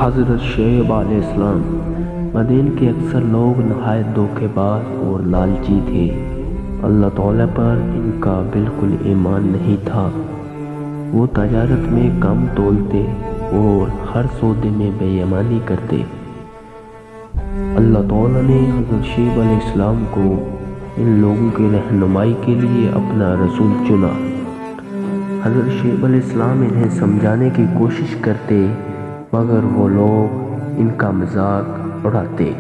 حضرت شعیب علیہ السلام مدین کے اکثر لوگ نہایت دھوکے باز اور لالچی تھے۔ اللہ تعالیٰ پر ان کا بالکل ایمان نہیں تھا۔ وہ تجارت میں کم تولتے اور ہر سودے میں بے ایمانی کرتے۔ اللہ تعالیٰ نے حضرت شعیب علیہ السلام کو ان لوگوں کی رہنمائی کے لیے اپنا رسول چنا۔ حضرت شعیب علیہ السلام انہیں سمجھانے کی کوشش کرتے مگر وہ لوگ ان کا مذاق اڑاتے،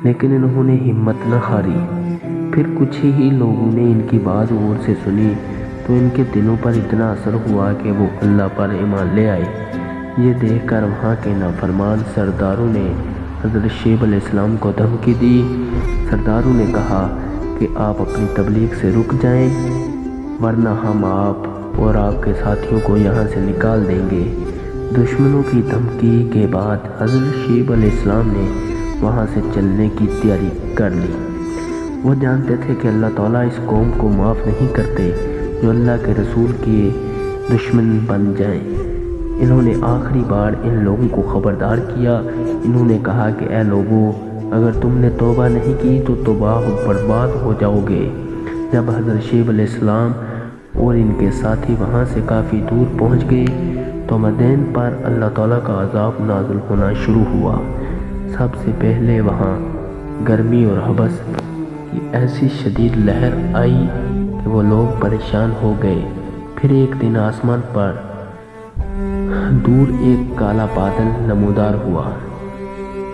لیکن انہوں نے ہمت نہ ہاری۔ پھر کچھ ہی لوگوں نے ان کی بات غور سے سنی تو ان کے دلوں پر اتنا اثر ہوا کہ وہ اللہ پر ایمان لے آئے۔ یہ دیکھ کر وہاں کے نافرمان سرداروں نے حضرت شعیب علیہ السلام کو دھمکی دی۔ سرداروں نے کہا کہ آپ اپنی تبلیغ سے رک جائیں ورنہ ہم آپ اور آپ کے ساتھیوں کو یہاں سے نکال دیں گے۔ دشمنوں کی دھمکی کے بعد حضرت شعیب علیہ السلام نے وہاں سے چلنے کی تیاری کر لی۔ وہ جانتے تھے کہ اللہ تعالیٰ اس قوم کو معاف نہیں کرتے جو اللہ کے رسول کے دشمن بن جائیں۔ انہوں نے آخری بار ان لوگوں کو خبردار کیا۔ انہوں نے کہا کہ اے لوگوں، اگر تم نے توبہ نہیں کی تو تباہ و برباد ہو جاؤ گے۔ جب حضرت شعیب علیہ السلام اور ان کے ساتھی وہاں سے کافی دور پہنچ گئے تو مدین پر اللہ تعالیٰ کا عذاب نازل ہونا شروع ہوا۔ سب سے پہلے وہاں گرمی اور حبس کی ایسی شدید لہر آئی کہ وہ لوگ پریشان ہو گئے۔ پھر ایک دن آسمان پر دور ایک کالا بادل نمودار ہوا۔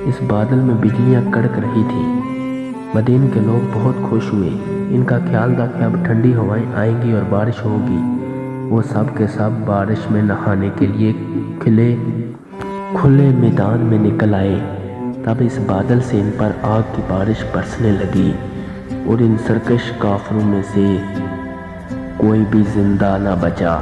اس بادل میں بجلیاں کڑک رہی تھیں۔ مدین کے لوگ بہت خوش ہوئے۔ ان کا خیال تھا کہ اب ٹھنڈی ہوائیں آئیں گی اور بارش ہوگی۔ وہ سب کے سب بارش میں نہانے کے لیے کھلے میدان میں نکل آئے۔ تب اس بادل سے ان پر آگ کی بارش برسنے لگی اور ان سرکش کافروں میں سے کوئی بھی زندہ نہ بچا۔